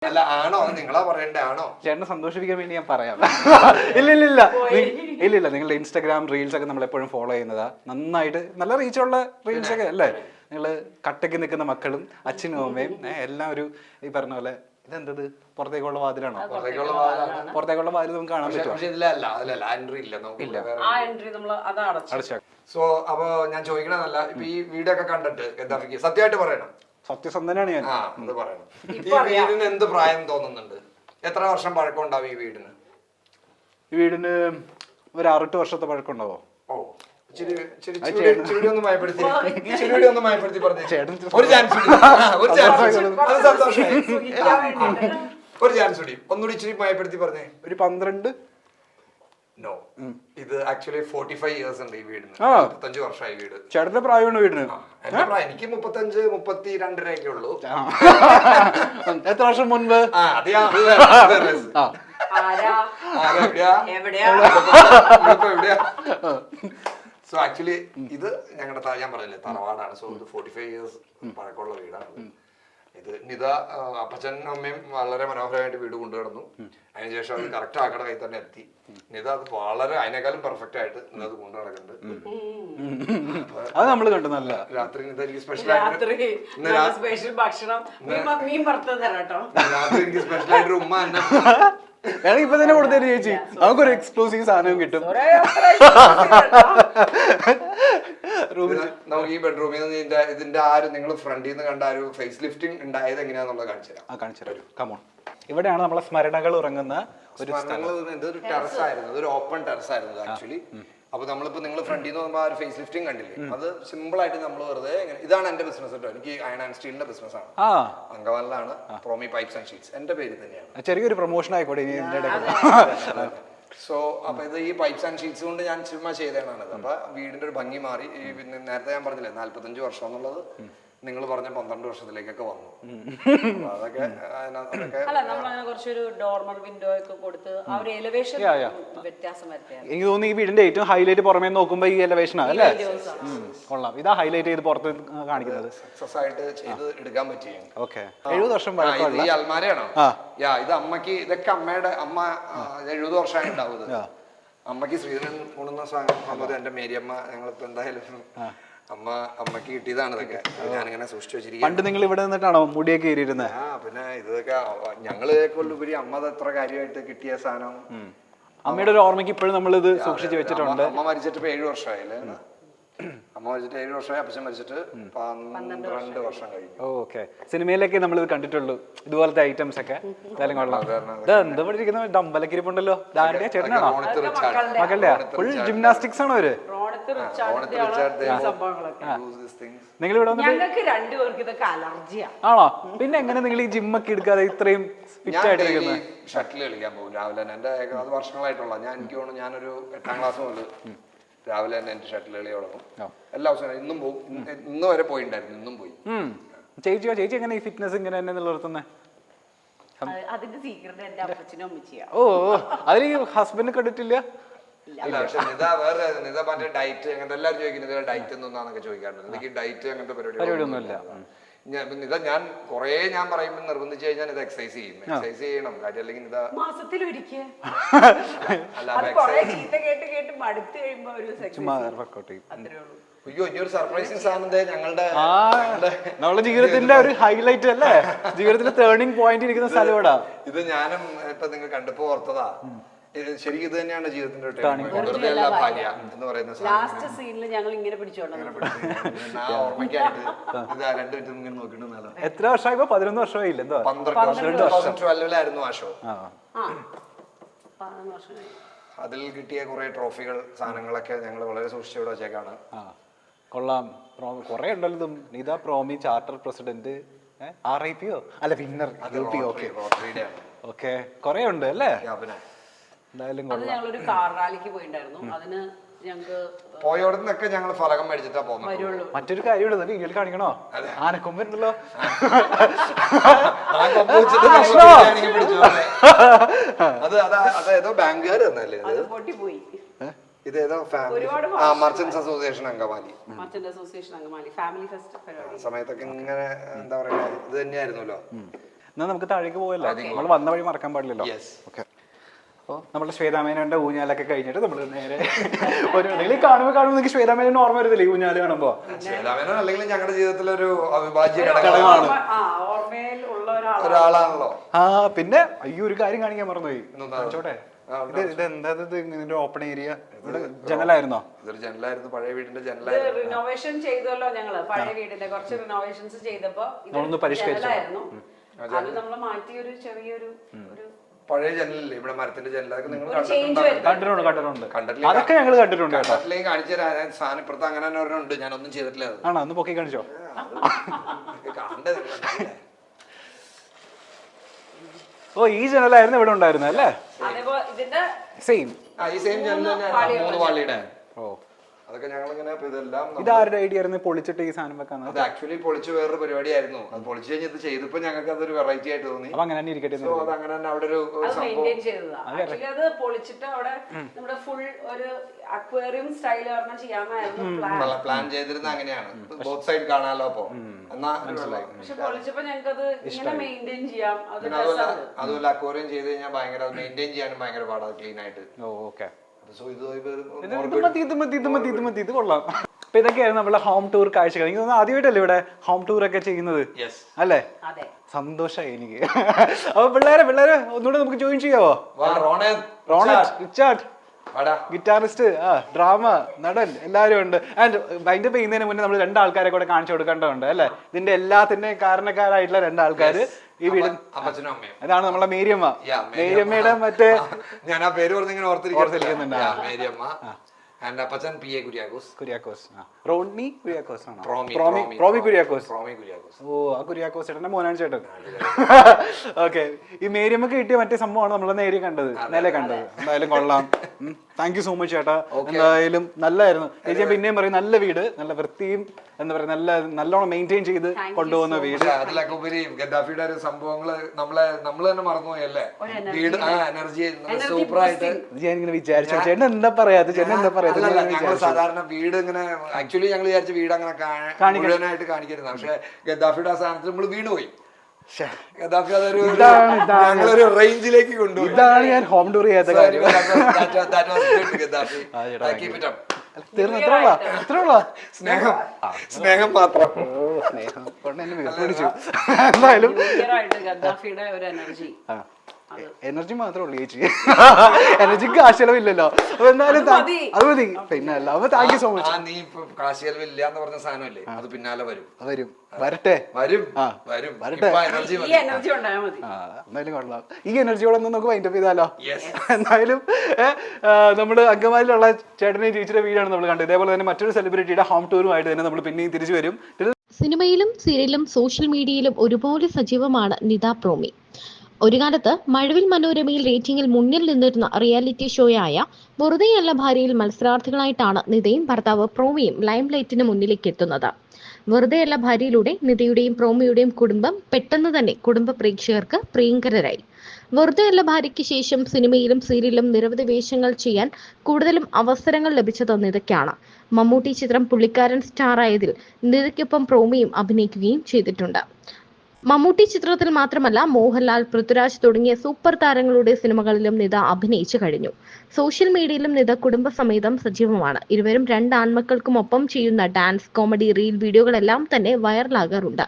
അല്ല ആണോ നിങ്ങളാ പറയണ്ടേ ആണോ? ചേട്ടനെ സന്തോഷിപ്പിക്കാൻ വേണ്ടി ഞാൻ പറയാം. ഇല്ല നിങ്ങളുടെ ഇൻസ്റ്റാഗ്രാം റീൽസ് ഒക്കെ നമ്മൾ എപ്പോഴും ഫോളോ ചെയ്യുന്നതാ. നന്നായിട്ട് നല്ല റീച്ചുള്ള റീൽസ് ഒക്കെ അല്ലേ? നിങ്ങൾ കട്ടയ്ക്ക് നിൽക്കുന്ന മക്കളും അച്ഛനും അമ്മയും എല്ലാം ഒരു ഈ പറഞ്ഞ പോലെ ഇതെന്തത് പുറത്തേക്കുള്ള വാതിലാണോ? പുറത്തേക്കുള്ള വാതിൽ നമുക്ക് കാണാൻ പറ്റും. സോ അപ്പൊ ഞാൻ ചോദിക്കണമെന്നല്ല, ഇപ്പൊ ഈ വീടൊക്കെ കണ്ടിട്ട് എന്താ സത്യമായിട്ട് പറയണം, സത്യസന്ധനാണ് ഞാൻ. അത് പറയണം. ഈ വീടിന് എന്ത് പ്രായം തോന്നുന്നുണ്ട്? എത്ര വർഷം പഴക്കം ഉണ്ടാവും ഈ വീടിന്? ഈ വീടിന് ഒരു 6-8 വർഷത്തെ പഴക്കം ഉണ്ടാവോ? ഓ ചിരി ഒന്ന് മയപ്പെടുത്തി പറഞ്ഞു. ഒരു ചാൻസ് ഒന്നുകൂടി ഇച്ചിരി മയപ്പെടുത്തി പറഞ്ഞേ. ഒരു 12. നോ, ഇത് ആക്ച്വലി 45 ഇയേഴ്സ് ഉണ്ട് ഈ വീടിന്. 35 വർഷമായി വീട്. ചേട്ടന്റെ പ്രായമാണ് വീടിന്? എന്റെ പ്രായം എനിക്ക് 35-32 ഒക്കെ ഉള്ളൂ. എത്ര വർഷം മുൻപ്? സോ ആക്ച്വലി ഇത് ഞങ്ങളുടെ ഞാൻ പറഞ്ഞില്ലേ തറവാടാണ്. സോ ഇത് 45 ഇയേഴ്സ് പഴക്കമുള്ള വീടാണ്. ഇത് നിത അപ്പച്ചൻ അമ്മയും വളരെ മനോഹരമായിട്ട് വീട് കൊണ്ടുകിടന്നു. അതിനുശേഷം അത് കറക്റ്റ് ആക്കട കൈ തന്നെ എത്തി. നിത അത് വളരെ അതിനേക്കാളും പെർഫെക്റ്റ് ആയിട്ട് നിത അത് കൊണ്ടു നടക്കുന്നുണ്ട്. അത് നമ്മൾ കണ്ടു. നല്ല രാത്രി നിത എനിക്ക് സ്പെഷ്യൽ ഭക്ഷണം രാത്രി എനിക്ക് സ്പെഷ്യൽ ആയിട്ടൊരു ഉമ്മ തന്നെ ഇപ്പൊ തന്നെ കൊടുത്തേര് ചേച്ചി, നമുക്കൊരു എക്സ്ക്ലൂസീവ് സാധനവും കിട്ടും. നമുക്ക് ഈ ബെഡ്റൂമിൽ നിന്ന് ഇതിന്റെ നിങ്ങൾ ഫ്രണ്ടിൽ നിന്ന് കണ്ട ഒരു ഫേസ് ലിഫ്റ്റിംഗ് ഉണ്ടായത് എങ്ങനെയാന്നുള്ളത് കാണിച്ചു തരാം. കമോൺ. ഇവിടെയാണ് നമ്മളെ സ്മരണകൾ ഉറങ്ങുന്ന ഒരു ഇതൊരു ടെറസ് ആയിരുന്നു, ഇതൊരു ഓപ്പൺ ടെറസ് ആയിരുന്നു ആക്ച്വലി. അപ്പൊ നമ്മളിപ്പോ നിങ്ങൾ ഫ്രണ്ടിൽ നിന്ന് നോക്കുമ്പോൾ ആ ഒരു ഫേസ് ലിഫ്റ്റിംഗ് കണ്ടില്ലേ, അത് സിമ്പിൾ ആയിട്ട് നമ്മൾ വെറുതെ ഇതാണ് എന്റെ ബിസിനസ് കേട്ടോ. എനിക്ക് അയൺ ആൻഡ് സ്റ്റീലിന്റെ ബിസിനസ് ആണ്. അങ്കമാലിലാണ് പ്രോമി പൈപ്സ് ആൻഡ് ഷീറ്റ്സ്. എന്റെ പേര് തന്നെയാണ്. ചെറിയൊരു പ്രൊമോഷൻ ആയിക്കോട്ടെ. സോ അപ്പൊ ഇത് ഈ പൈപ്സ് ആൻഡ് ഷീറ്റ്സ് കൊണ്ട് ഞാൻ ചുമ്മാ ചെയ്തതാണ്. അപ്പൊ വീടിന്റെ ഒരു ഭംഗി മാറി. പിന്നെ നേരത്തെ ഞാൻ പറഞ്ഞില്ലേ 45 വർഷം എന്നുള്ളത് നിങ്ങൾ പറഞ്ഞ 12 വർഷത്തിലേക്കൊക്കെ വന്നു. അതൊക്കെ എനിക്ക് തോന്നുന്നു ഈ വീടിന്റെ ഏറ്റവും ഹൈലൈറ്റ് പുറമേ നോക്കുമ്പോ ഈ എലവേഷൻ അല്ലേ? കൊള്ളാം. ഇതാ ഹൈലൈറ്റ് ചെയ്ത് പുറത്ത് കാണിക്കുന്നത്. സക്സസ് ആയിട്ട് ചെയ്ത് എടുക്കാൻ പറ്റി. ഓക്കെ. 70 വർഷം ഈ അൽമാരയാണോ? ഇത് അമ്മക്ക്, ഇതൊക്കെ അമ്മയുടെ അമ്മ 70 വർഷമായി ഉണ്ടാവുന്നത്. അമ്മക്ക് ശ്രീധരൻ കൊണ്ടുവന്ന സാധനം എന്റെ മേരിയമ്മ ഞങ്ങളിപ്പോ എന്തായാലും അമ്മക്ക് കിട്ടിയതാണ്. ഇതൊക്കെ ഞാനിങ്ങനെ സൂക്ഷിച്ചു വെച്ചിരിക്കും. പണ്ട് നിങ്ങൾ ഇവിടെ നിന്നിട്ടാണോ മുടിയൊക്കെ ഏറിയിരുന്നത്? പിന്നെ ഇതൊക്കെ ഞങ്ങളേക്കൊല്ലുപരി അമ്മ അത്ര കാര്യമായിട്ട് കിട്ടിയ സാധനം. അമ്മയുടെ ഒരു ഓർമ്മയ്ക്ക് ഇപ്പോഴും നമ്മൾ ഇത് സൂക്ഷിച്ചു വെച്ചിട്ടുണ്ട്. അമ്മ മരിച്ചിട്ട് ഇപ്പൊ 7 വർഷമായില്ലേ? അമ്മ മരിച്ചിട്ട് 7 വർഷമായി. അപ്പച്ചൻ മരിച്ചിട്ട് 12 വർഷം കഴിഞ്ഞു. ഓക്കെ. സിനിമയിലൊക്കെ നമ്മൾ ഇത് കണ്ടിട്ടുള്ളൂ ഇതുപോലത്തെ ഐറ്റംസ് ഒക്കെ. എന്താ പഠിച്ചിരിക്കുന്ന ഡമ്പലക്കിരിപ്പുണ്ടല്ലോ. ചേട്ടനാണോ? മകളുടെ ഫുൾ ജിംനാസ്റ്റിക്സ് ആണോ അവര്? നിങ്ങൾ ഇവിടെ ആണോ? പിന്നെ എങ്ങനെ നിങ്ങൾ ഈ ജിമ്മൊക്കെ എടുക്കാതെ ഇത്രയും ഫിറ്റ് ആയിട്ടിരിക്കുന്നത്? ഷട്ടിൽ കളിക്കാൻ പോകും രാവിലെ തന്നെ. എന്റെ അത് വർഷങ്ങളായിട്ടുള്ള എനിക്ക് തോന്നുന്നു ഞാനൊരു 8ാം ക്ലാസ് മുതൽ രാവിലെ തന്നെ എന്റെ ഷട്ടിൽ കളി തുടങ്ങും. എല്ലാ ദിവസവും ഇന്നും പോകും. ഇന്ന് വരെ പോയിണ്ടായിരുന്നു. ഇന്നും പോയി. ചേച്ചി എങ്ങനെ ഈ ഫിറ്റ്നസ് ഇങ്ങനെ തന്നെ നിലനിർത്തുന്നത്? ഓ, അതിൽ ഹസ്ബൻഡ് കണ്ടിട്ടില്ല? അല്ല, പക്ഷെ നിത മറ്റേ ഡയറ്റ് അങ്ങനത്തെ എല്ലാവരും ചോദിക്കുന്നത് ഡയറ്റ് എന്താന്നൊക്കെ ചോദിക്കാറുണ്ട്. എനിക്ക് ഡയറ്റ് അങ്ങനത്തെ പരിപാടിയൊന്നുമില്ല. ഞാൻ കൊറേ ഞാൻ പറയുമ്പോൾ നിർബന്ധിച്ചു കഴിഞ്ഞാൽ ഇത് എക്സസൈസ് ചെയ്യും. എക്സസൈസ് ചെയ്യണം കാര്യം, അല്ലെങ്കിൽ ഇതാ അയ്യോ ഇനിയൊരു സർപ്രൈസിങ് സാധനം ഞങ്ങളുടെ ജീവിതത്തിന്റെ ഒരു ഹൈലൈറ്റ് അല്ലേ? ജീവിതത്തിലെ ടേണിംഗ് പോയിന്റ് ഇരിക്കുന്ന സ്ഥലം ഇവിടെ. ഇത് ഞാനും ഇപ്പൊ നിങ്ങൾ കണ്ടപ്പോ ഓർത്തതാ. ശരിക്കും ഇത് തന്നെയാണ് ജീവിതത്തിന്റെ ഭാര്യ എന്ന് പറയുന്ന എത്ര വർഷമായി? 11 വർഷമായില്ല? 2012 ആ ഷോ. അതിൽ കിട്ടിയ കുറെ ട്രോഫികൾ സാധനങ്ങളൊക്കെ ഞങ്ങൾ വളരെ സൂക്ഷിച്ചിവിടെ വെച്ചേക്കാണ്. കൊള്ളാം. കുറെ ഉണ്ടല്ലോ. നിത പ്രോമി ചാർട്ടർ പ്രസിഡന്റ്, RIP അല്ല വിന്നർ ഓക്കെ കുറെ ഉണ്ട് അല്ലേ? ഞങ്ങളൊരു കാർ റാലിക്ക് പോയിണ്ടായിരുന്നു. അതിന് പോയോടന്നൊക്കെ ഞങ്ങൾ ഫലകം മേടിച്ചിട്ടാ പോകുന്നത്. മറ്റൊരു കാര്യമുണ്ട്, വീട്ടിൽ കാണിക്കണോ? ആനക്കൊമ്പുണ്ടല്ലോ. അതേതോ ബാങ്കുകാർ തന്നല്ലേ ഇതേതോ merchants association Angamaly family fest സമയത്തൊക്കെ ഇങ്ങനെ എന്താ പറയാ ഇത് തന്നെയായിരുന്നല്ലോ. എന്നാൽ നമുക്ക് താഴേക്ക് പോയല്ലോ, നമ്മൾ വന്ന വഴി മറക്കാൻ പാടില്ലല്ലോ. യെസ്. ഓക്കെ, അപ്പോൾ നമ്മുടെ ശ്വേതാമേനോന്റെ ഊഞ്ഞാലൊക്കെ കഴിഞ്ഞിട്ട് നമ്മൾ നേരെ ഒരു കാണുമ്പോൾ നിങ്ങൾക്ക് ശ്വേതാമേനോൻ ഓർമ്മ വരുന്നില്ലേ ഈ ഊഞ്ഞാല് കാണുമ്പോൾ? ശ്വേതാമേനോൻ അല്ലെങ്കിൽ ഞങ്ങളുടെ ജീവിതത്തിലൊരു അവിഭാജ്യ ഘടകമാണ്, ഓർമ്മയിൽ ഉള്ള ഒരാളാണല്ലോ. ആ പിന്നെ അയ്യോ ഒരു കാര്യം കാണിക്കാൻ മറന്നുപോയി. കാണിച്ചോട്ടെ, ഇത് എന്താ ഇതിന്റെ ഓപ്പൺ ഏരിയ? ഇവിടെ ജനലായിരുന്നോ? ഇതൊരു ജനലായിരുന്നു, പഴയ വീടിന്റെ ജനലായിരുന്നു. റിനോവേഷൻ ചെയ്തല്ലോ ഞങ്ങള്, പഴയ വീടിന്റെ കുറച്ച് റിനോവേഷൻസ് ചെയ്തപ്പോ ജനലായിരുന്നു. അത് നമ്മൾ മാറ്റി ഒരു ചെറിയൊരു പഴയ ജനലല്ലേ ഇവിടെ മരത്തിന്റെ ജനലൊക്കെ നിങ്ങൾ കണ്ടിട്ടുണ്ട്. അതൊക്കെ ഞങ്ങൾ കണ്ടിട്ടുണ്ട് കേട്ടോ. കാണിച്ചു തരാം സാധനം ഇപ്പുറത്ത് അങ്ങനെ തന്നെ ഒരെണ്ണമുണ്ട്, ഞാനൊന്നും ചെയ്തിട്ടില്ല. ആണോ? ഒന്ന് പൊക്കി കാണിച്ചോ. ഓ ഈ ജനലായിരുന്നു ഇവിടെ ഉണ്ടായിരുന്നത് അല്ലേ? സെയിം ഈ സെയിം ജനൽ തന്നെ 3 വാളിയുടെ. ഓ അതൊക്കെ ഞങ്ങളിങ്ങനെ ഇതെല്ലാം ഇതാരുടെ ഐഡിയ ആയിരുന്നു പൊളിച്ചിട്ട് ഈ സാധനം വെക്കാൻ? അത് ആക്ച്വലി പൊളിച്ച് വേറൊരു പരിപാടിയായിരുന്നു. അത് പൊളിച്ച് കഴിഞ്ഞ് ഇത് ചെയ്തപ്പോ ഞങ്ങൾക്ക് അതൊരു വെറൈറ്റി ആയിട്ട് തോന്നി. അപ്പൊ അങ്ങനെ തന്നെ ഇരിക്കട്ടെ. സോ അത് അങ്ങനെ തന്നെ അവിടെ ഒരു അത് പൊളിച്ചിട്ട് അവിടെ നമ്മുടെ ഫുൾ ഒരു അക്വേറിയം സ്റ്റൈൽ ചെയ്യാമായിരുന്നു പ്ലാൻ ചെയ്തിരുന്ന. അങ്ങനെയാണ് ബോത്ത് സൈഡ് കാണാലോ. അപ്പൊ എന്നാ പക്ഷെ പൊളിച്ചപ്പോ ഞങ്ങൾക്ക് അത് ഇങ്ങനെ മെയിൻറ്റെയിൻ ചെയ്യാം. അതുപോലെ അക്വേറിയം ചെയ്ത് കഴിഞ്ഞാൽ ഭയങ്കര അത് മെയിൻറ്റെയിൻ ചെയ്യാനും ഭയങ്കര പാടാണ് ക്ലീൻ ആയിട്ട്. ഓക്കെ, ഇത് ഇത് കൊള്ളാം. അപ്പൊ ഇതൊക്കെയായിരുന്നു നമ്മുടെ ഹോം ടൂർ കാഴ്ചകൾ. എനിക്ക് തോന്നുന്നു ആദ്യമായിട്ടല്ലേ ഇവിടെ ഹോം ടൂർ ഒക്കെ ചെയ്യുന്നത് അല്ലേ? സന്തോഷമായി എനിക്ക്. അപ്പൊ പിള്ളേരെ ഒന്നുകൂടെ നമുക്ക് ജോയിൻ ചെയ്യാവോ? റോണറ്റ്, റിച്ചാർഡ്, ഗിറ്റാറിസ്റ്റ്, ഡ്രാമ നടൻ എല്ലാവരും ഉണ്ട്. ആൻഡ് വൈൻഡപ്പ് ചെയ്യുന്നതിന് മുന്നേ നമ്മൾ 2 ആൾക്കാരെ കൂടെ കാണിച്ചു കൊടുക്കേണ്ടതുണ്ട് അല്ലെ? ഇതിന്റെ എല്ലാത്തിന്റെയും കാരണക്കാരായിട്ടുള്ള 2 ആൾക്കാര് ഈ വീട്. അതാണ് നമ്മളെ മേരിയമ്മ. മേരിയമ്മയുടെ മറ്റേ ഞാൻ ആ പേര് പറഞ്ഞിങ്ങനെ ഓർത്തിരിക്കുന്നുണ്ട്. Mariyamma and Appachan P A. Kuriakose. Ronnie Kuriakose ആണോ? പ്രോമി കുര്യാക്കോസ്. ഓ ആ കുര്യാക്കോസ് ചേട്ടന്റെ മോനാണ് ചേട്ടൻ. ഓക്കെ, ഈ മേരിയമ്മക്ക് കിട്ടിയ മറ്റേ സംഭവമാണ് നമ്മൾ നേരിയ കണ്ടത്, നേരെ കണ്ടത്. എന്തായാലും കൊള്ളാം. താങ്ക് യു സോ മച്ച് ചേട്ടാ. എന്തായാലും നല്ലായിരുന്നു. ചേച്ചി പിന്നെയും പറയും നല്ല വീട്, നല്ല വൃത്തിയും എന്താ പറയാ നല്ലോണം മെയിൻറ്റെയിൻ ചെയ്ത് കൊണ്ടുപോകുന്ന വീട്. അതിലൊക്കെ ഉപരി ഗദ്ദാഫിയുടെ ഒരു സംഭവങ്ങള് നമ്മള് തന്നെ മറന്നുപോയല്ലേ? വീട് എനർജി സൂപ്പറായിട്ട് ഞാൻ ഇങ്ങനെ വിചാരിച്ചു ചേട്ടൻ എന്താ പറയാ ഞങ്ങൾ സാധാരണ വീട് ഇങ്ങനെ ആക്ച്വലി ഞങ്ങൾ വിചാരിച്ച വീട് അങ്ങനെ മുഴുവനായിട്ട് കാണിക്കരുത്. പക്ഷെ ഗദ്ദാഫിയുടെ ആ സാധനത്തിൽ നമ്മൾ വീണുപോയി. ഗദ്ദാഫി അതൊരു ഞങ്ങളൊരു റേഞ്ചിലേക്ക് കൊണ്ടുപോയി. ഇതാണ് ഞാൻ ഹോം ടൂർ ചെയ്യാത്ത കാര്യം. സ്നേഹം മാത്രം. എന്തായാലും ഗദ്ദാഫിയുടെ ഒരു എനർജി മാത്രമേ ഉള്ളൂ ചേച്ചി. എനർജിക്ക് കാശിലവില്ലല്ലോ. അപ്പൊ എന്തായാലും അത് മതി. പിന്നെ അല്ല അപ്പൊ താങ്ക് യു സോ മച്ച്. നീ ഇപ്പൊ കാശിലവില്ല എന്ന് പറഞ്ഞ സാധനമല്ലേ, അത് പിന്നാലെ വരട്ടെ. എന്തായാലും കൊള്ളാം. ഈ എനർജിയോടെ നമുക്ക് വൈൻഡപ്പ് ചെയ്താലോ? എന്തായാലും നമ്മുടെ അങ്കമാലിയിലുള്ള ചേട്ടനെയും ചേച്ചിയുടെ വീടാണ് നമ്മൾ കണ്ടത്. ഇതേപോലെ തന്നെ മറ്റൊരു സെലിബ്രിറ്റിയുടെ ഹോം ടൂറുമായിട്ട് തന്നെ നമ്മൾ പിന്നെയും തിരിച്ചു വരും. സിനിമയിലും സീരിയലും സോഷ്യൽ മീഡിയയിലും ഒരുപോലെ സജീവമാണ് നിത പ്രോമി. ഒരു കാലത്ത് മഴവിൽ മനോരമയിൽ റേറ്റിംഗിൽ മുന്നിൽ നിന്നിരുന്ന റിയാലിറ്റി ഷോയായ വെറുതെയല്ല ഭാര്യയിൽ മത്സരാർത്ഥികളായിട്ടാണ് നിതയും ഭർത്താവ് പ്രോമിയും ലൈംലൈറ്റിന് മുന്നിലേക്ക് എത്തുന്നത്. വെറുതെയല്ല ഭാര്യയിലൂടെ നിതയുടെയും പ്രോമിയുടെയും കുടുംബം പെട്ടെന്ന് തന്നെ കുടുംബ പ്രേക്ഷകർക്ക് പ്രിയങ്കരായി. വെറുതെയല്ല ഭാര്യയ്ക്ക് ശേഷം സിനിമയിലും സീരിയലിലും നിരവധി വേഷങ്ങൾ ചെയ്യാൻ കൂടുതലും അവസരങ്ങൾ ലഭിച്ചത് നിതയ്ക്കാണ്. മമ്മൂട്ടി ചിത്രം പുള്ളിക്കാരൻ സ്റ്റാറായതിൽ നിതയ്ക്കൊപ്പം പ്രോമിയും അഭിനയിക്കുകയും ചെയ്തിട്ടുണ്ട്. മമ്മൂട്ടി ചിത്രത്തിൽ മാത്രമല്ല മോഹൻലാൽ, പൃഥ്വിരാജ് തുടങ്ങിയ സൂപ്പർ താരങ്ങളുടെ സിനിമകളിലും നിത അഭിനയിച്ചു കഴിഞ്ഞു. സോഷ്യൽ മീഡിയയിലും നിത കുടുംബസമേതം സജീവമാണ്. ഇരുവരും 2 ആൺമക്കൾക്കും ഒപ്പം ചെയ്യുന്ന ഡാൻസ്, കോമഡി, റീൽ വീഡിയോകളെല്ലാം തന്നെ വൈറലാകാറുണ്ട്.